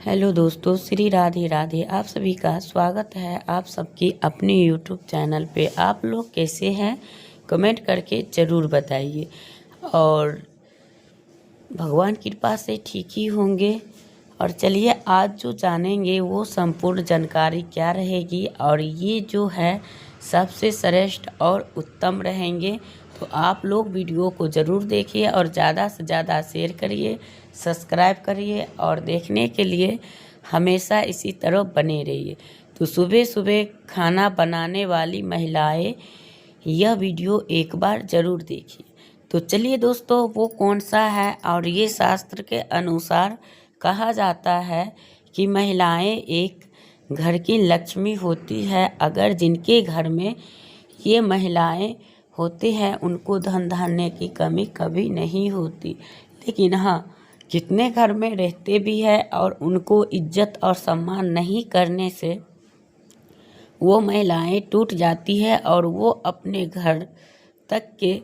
Hello दोस्तों, श्री राधे राधे। आप सभी का स्वागत है आप सबकी अपने यूट्यूब चैनल पे। आप लोग कैसे हैं कमेंट करके ज़रूर बताइए और भगवान की कृपा से ठीक ही होंगे। और चलिए आज जो जानेंगे वो संपूर्ण जानकारी क्या रहेगी और ये जो है सबसे श्रेष्ठ और उत्तम रहेंगे। तो आप लोग वीडियो को ज़रूर देखिए और ज़्यादा से ज़्यादा शेयर करिए, सब्सक्राइब करिए और देखने के लिए हमेशा इसी तरह बने रहिए। तो सुबह सुबह खाना बनाने वाली महिलाएं यह वीडियो एक बार ज़रूर देखिए। तो चलिए दोस्तों, वो कौन सा है और ये शास्त्र के अनुसार कहा जाता है कि महिलाएं एक घर की लक्ष्मी होती है। अगर जिनके घर में ये महिलाएं होती हैं उनको धन धान्य की कमी कभी नहीं होती। लेकिन हाँ, कितने घर में रहते भी है और उनको इज्जत और सम्मान नहीं करने से वो महिलाएं टूट जाती है और वो अपने घर तक के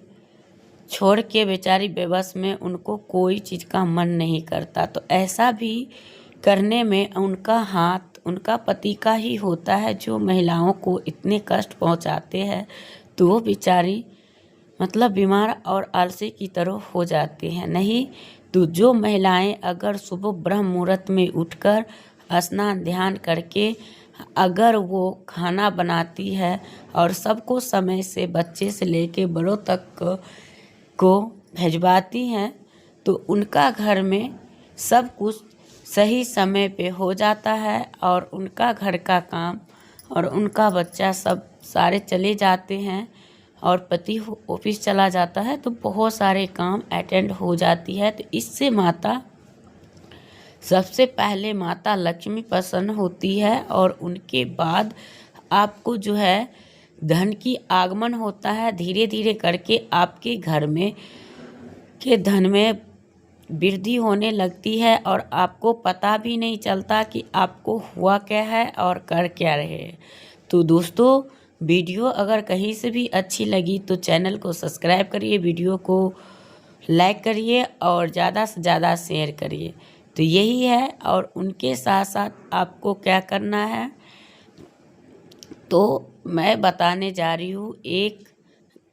छोड़ के बेचारी बेबस में उनको कोई चीज़ का मन नहीं करता। तो ऐसा भी करने में उनका हाथ उनका पति का ही होता है जो महिलाओं को इतने कष्ट पहुंचाते हैं। तो वो बेचारी मतलब बीमार और आलसी की तरह हो जाते हैं। नहीं तो जो महिलाएं अगर सुबह ब्रह्म मुहूर्त में उठकर स्नान ध्यान करके अगर वो खाना बनाती है और सबको समय से बच्चे से लेके बड़ों तक को भिजवाती हैं तो उनका घर में सब कुछ सही समय पे हो जाता है और उनका घर का काम और उनका बच्चा सब सारे चले जाते हैं और पति ऑफिस चला जाता है। तो बहुत सारे काम अटेंड हो जाती है। तो इससे माता सबसे पहले माता लक्ष्मी प्रसन्न होती है और उनके बाद आपको जो है धन की आगमन होता है। धीरे धीरे करके आपके घर में के धन में वृद्धि होने लगती है और आपको पता भी नहीं चलता कि आपको हुआ क्या है और कर क्या रहे। तो दोस्तों, वीडियो अगर कहीं से भी अच्छी लगी तो चैनल को सब्सक्राइब करिए, वीडियो को लाइक करिए और ज़्यादा से ज़्यादा शेयर करिए। तो यही है। और उनके साथ साथ आपको क्या करना है तो मैं बताने जा रही हूँ। एक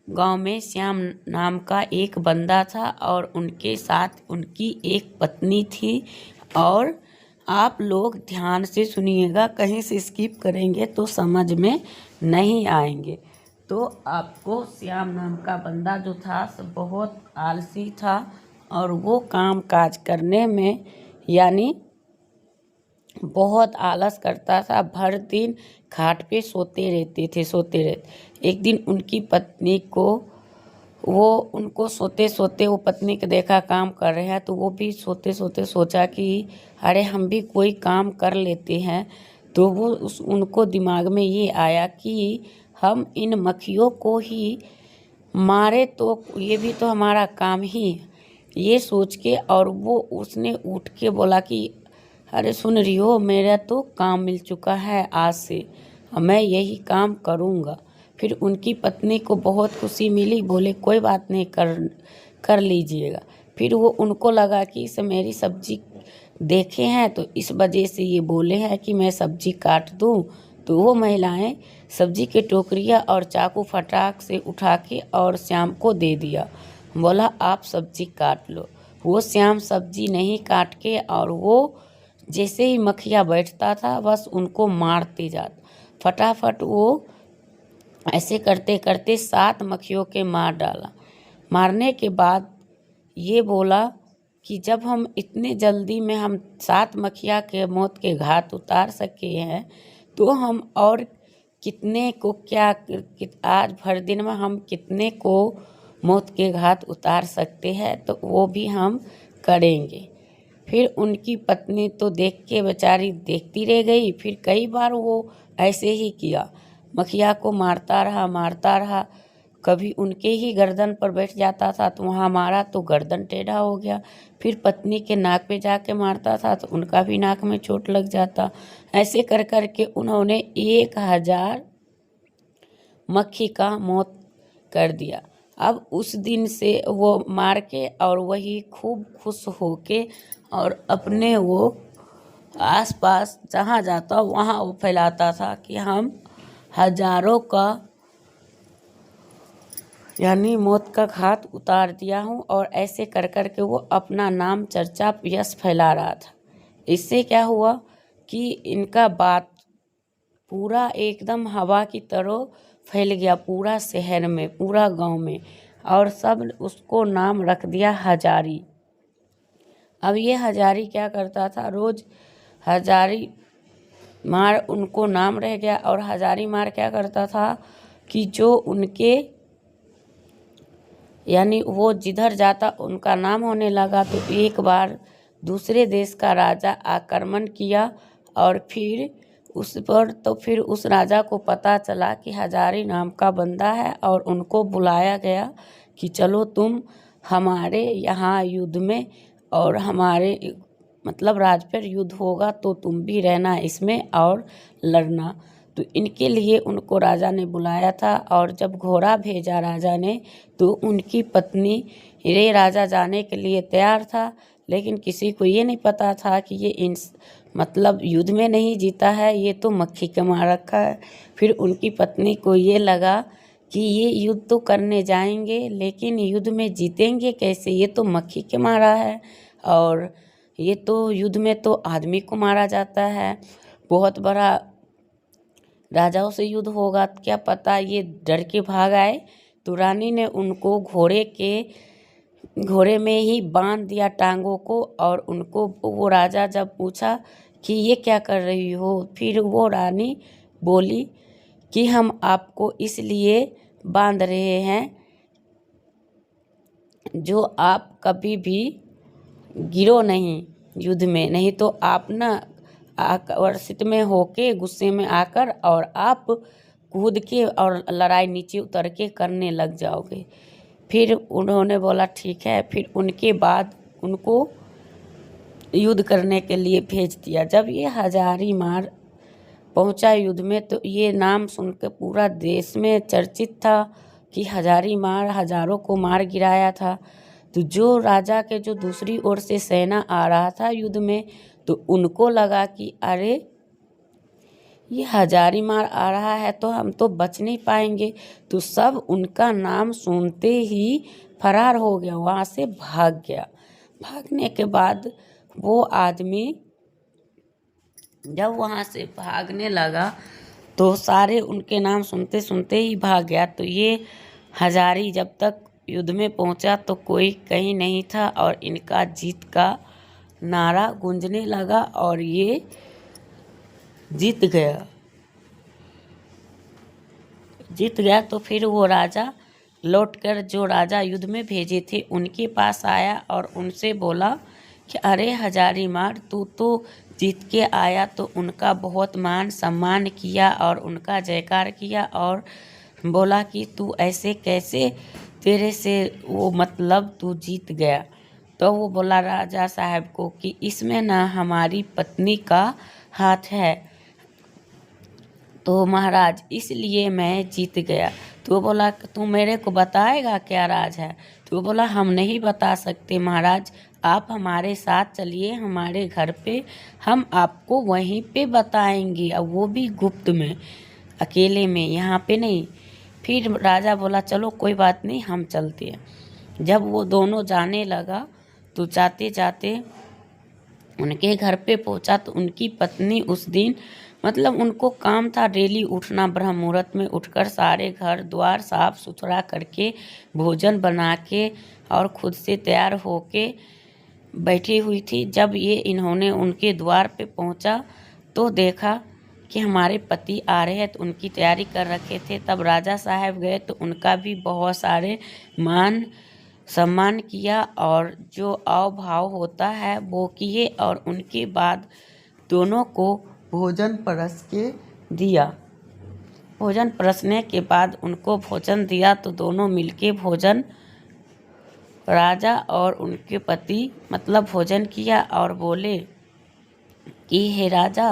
गांव में श्याम नाम का एक बंदा था और उनके साथ उनकी एक पत्नी थी। और आप लोग ध्यान से सुनिएगा, कहीं से स्किप करेंगे तो समझ में नहीं आएंगे। तो आपको श्याम नाम का बंदा जो था बहुत आलसी था और वो काम काज करने में यानी बहुत आलस करता था। भर दिन खाट पे सोते रहते। एक दिन उनकी पत्नी को उनको सोते सोते वो पत्नी के देखा काम कर रहे हैं तो वो भी सोते सोते सोचा कि अरे हम भी कोई काम कर लेते हैं। तो उनको दिमाग में ये आया कि हम इन मक्खियों को ही मारे तो ये भी तो हमारा काम ही है। ये सोच के और उसने उठ के बोला कि अरे सुन रही हो, मेरा तो काम मिल चुका है आज से, मैं यही काम करूँगा। फिर उनकी पत्नी को बहुत खुशी मिली, बोले कोई बात नहीं, कर लीजिएगा। फिर उनको लगा कि इसे मेरी सब्जी देखे हैं तो इस वजह से ये बोले हैं कि मैं सब्जी काट दूं। तो वो महिलाएं सब्जी के टोकरियाँ और चाकू फटाक से उठा के और श्याम को दे दिया। बोला आप सब्जी काट लो। वो श्याम सब्जी नहीं काट के और वो जैसे ही मक्खियाँ बैठता था बस उनको मारते जाता। फटाफट वो ऐसे करते करते 7 मक्खियों के मार डाला। मारने के बाद ये बोला कि जब हम इतने जल्दी में हम 7 मक्खियाँ के मौत के घाट उतार सके हैं तो हम और कितने को आज भर दिन में हम कितने को मौत के घाट उतार सकते हैं तो वो भी हम करेंगे। फिर उनकी पत्नी तो देख के बेचारी देखती रह गई। फिर कई बार वो ऐसे ही किया, मक्खिया को मारता रहा। कभी उनके ही गर्दन पर बैठ जाता था तो वहाँ मारा तो गर्दन टेढ़ा हो गया। फिर पत्नी के नाक पे जाके मारता था तो उनका भी नाक में चोट लग जाता। ऐसे कर कर के उन्होंने 1000 मक्खी का मौत कर दिया। अब उस दिन से वो मार के और वही खूब खुश होके और आसपास जहाँ जाता वहाँ वो फैलाता था कि हम हजारों का यानी मौत का घात उतार दिया हूँ। और ऐसे कर कर के वो अपना नाम चर्चा यश फैला रहा था। इससे क्या हुआ कि इनका बात पूरा एकदम हवा की तरह फैल गया, पूरा शहर में, पूरा गांव में, और सब उसको नाम रख दिया हजारी। अब ये हजारी क्या करता था, रोज हजारी मार उनको नाम रह गया। और हजारी मार क्या करता था कि जो उनके यानी वो जिधर जाता उनका नाम होने लगा। तो एक बार दूसरे देश का राजा आक्रमण किया और फिर उस पर फिर उस राजा को पता चला कि हजारी नाम का बंदा है, और उनको बुलाया गया कि चलो तुम हमारे यहाँ युद्ध में, और हमारे मतलब राज पर युद्ध होगा तो तुम भी रहना इसमें और लड़ना। तो इनके लिए उनको राजा ने बुलाया था। और जब घोड़ा भेजा राजा ने तो उनकी पत्नी रे राजा जाने के लिए तैयार था, लेकिन किसी को ये नहीं पता था कि ये मतलब युद्ध में नहीं जीता है, ये तो मक्खी के मार रखा है। फिर उनकी पत्नी को ये लगा कि ये युद्ध तो करने जाएंगे लेकिन युद्ध में जीतेंगे कैसे, ये तो मक्खी के मारा है, और ये तो युद्ध में तो आदमी को मारा जाता है, बहुत बड़ा राजाओं से युद्ध होगा, क्या पता, ये डर के भाग आए। तो रानी ने उनको घोड़े में ही बांध दिया टांगों को। और उनको वो राजा जब पूछा कि ये क्या कर रही हो, फिर वो रानी बोली कि हम आपको इसलिए बांध रहे हैं जो आप कभी भी गिरो नहीं युद्ध में, नहीं तो आप ना आकर्षित में होके गुस्से में आकर और आप कूद के और लड़ाई नीचे उतर के करने लग जाओगे। फिर उन्होंने बोला ठीक है। फिर उनके बाद उनको युद्ध करने के लिए भेज दिया। जब ये हजारी मार पहुंचा युद्ध में तो ये नाम सुनकर पूरा देश में चर्चित था कि हजारी मार हजारों को मार गिराया था। तो जो राजा के जो दूसरी ओर से सेना आ रहा था युद्ध में, तो उनको लगा कि अरे ये हजारी मार आ रहा है तो हम तो बच नहीं पाएंगे। तो सब उनका नाम सुनते ही फरार हो गया, वहाँ से भाग गया। भागने के बाद वो आदमी जब वहाँ से भागने लगा तो सारे उनके नाम सुनते सुनते ही भाग गया। तो ये हजारी जब तक युद्ध में पहुंचा तो कोई कहीं नहीं था, और इनका जीत का नारा गूंजने लगा और ये जीत गया। तो फिर वो राजा लौटकर जो राजा युद्ध में भेजे थे उनके पास आया और उनसे बोला कि अरे हजारी मार, तू तो जीत के आया। तो उनका बहुत मान सम्मान किया और उनका जयकार किया और बोला कि तू ऐसे कैसे, तेरे से वो मतलब तू जीत गया। तो वो बोला राजा साहब को कि इसमें ना हमारी पत्नी का हाथ है, तो महाराज इसलिए मैं जीत गया। तो वो बोला तू मेरे को बताएगा क्या राज है। तो वो बोला हम नहीं बता सकते महाराज, आप हमारे साथ चलिए हमारे घर पे, हम आपको वहीं पे बताएंगे, और वो भी गुप्त में, अकेले में, यहाँ पे नहीं। फिर राजा बोला चलो कोई बात नहीं, हम चलते हैं। जब वो दोनों जाने लगा तो जाते जाते उनके घर पे पहुंचा तो उनकी पत्नी उस दिन मतलब उनको काम था डेली उठना, ब्रह्म मुहूर्त में उठकर सारे घर द्वार साफ सुथरा करके भोजन बना के और खुद से तैयार होके बैठी हुई थी। जब ये इन्होंने उनके द्वार पे पहुंचा तो देखा कि हमारे पति आ रहे हैं, तो उनकी तैयारी कर रखे थे। तब राजा साहब गए तो उनका भी बहुत सारे मान सम्मान किया और जो आव भाव होता है वो किए, और उनके बाद दोनों को भोजन परस के दिया। भोजन परसने के बाद उनको भोजन दिया तो दोनों मिलके भोजन, राजा और उनके पति मतलब भोजन किया और बोले कि हे राजा,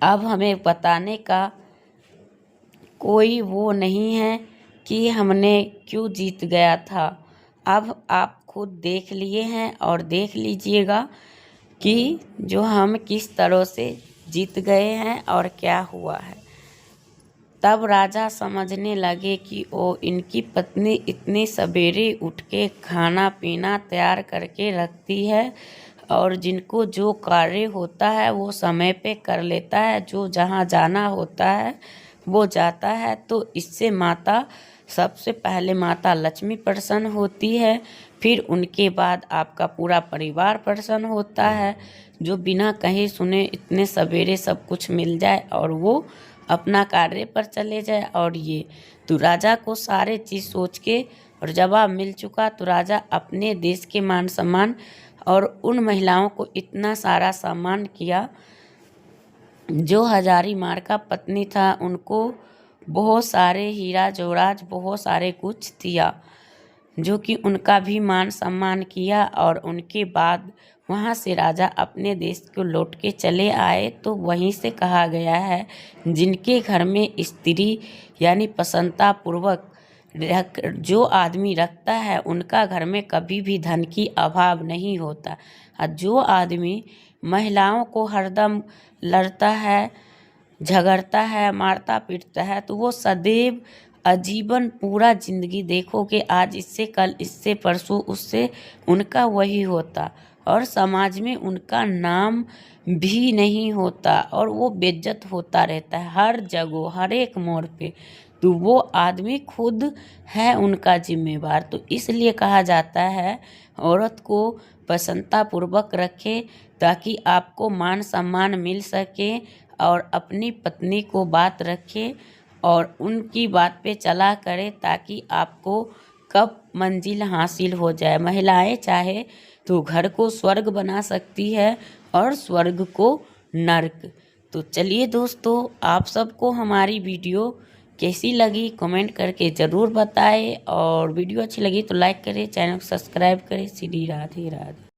अब हमें बताने का कोई वो नहीं है कि हमने क्यों जीत गया था। अब आप खुद देख लिए हैं और देख लीजिएगा कि जो हम किस तरह से जीत गए हैं और क्या हुआ है। तब राजा समझने लगे कि ओ इनकी पत्नी इतने सवेरे उठ के खाना पीना तैयार करके रखती है और जिनको जो कार्य होता है वो समय पे कर लेता है, जो जहाँ जाना होता है वो जाता है। तो इससे माता सबसे पहले माता लक्ष्मी प्रसन्न होती है, फिर उनके बाद आपका पूरा परिवार प्रसन्न होता है, जो बिना कहे सुने इतने सवेरे सब कुछ मिल जाए और वो अपना कार्य पर चले जाए। और ये तो राजा को सारे चीज़ सोच के और जवाब मिल चुका, तो राजा अपने देश के मान सम्मान और उन महिलाओं को इतना सारा सम्मान किया जो हजारी मार का पत्नी था, उनको बहुत सारे हीरा जोराज बहुत सारे कुछ दिया, जो कि उनका भी मान सम्मान किया। और उनके बाद वहाँ से राजा अपने देश को लौट के चले आए। तो वहीं से कहा गया है जिनके घर में स्त्री यानी प्रसन्नता पूर्वक जो आदमी रखता है उनका घर में कभी भी धन की अभाव नहीं होता। और जो आदमी महिलाओं को हरदम लड़ता है, झगड़ता है, मारता पीटता है, तो वो सदैव आजीवन पूरा जिंदगी देखोगे, आज इससे कल इससे परसों उससे, उनका वही होता और समाज में उनका नाम भी नहीं होता और वो बेइज्जत होता रहता है हर जगह हर एक मोड़ पे। तो वो आदमी खुद है उनका जिम्मेवार। तो इसलिए कहा जाता है औरत को प्रसन्नता पूर्वक रखे ताकि आपको मान सम्मान मिल सके, और अपनी पत्नी को बात रखे और उनकी बात पे चला करे ताकि आपको कब मंजिल हासिल हो जाए। महिलाएं चाहे तो घर को स्वर्ग बना सकती है और स्वर्ग को नर्क। तो चलिए दोस्तों, आप सबको हमारी वीडियो कैसी लगी कमेंट करके ज़रूर बताएं, और वीडियो अच्छी लगी तो लाइक करें, चैनल को सब्सक्राइब करें। श्री राधे राधे।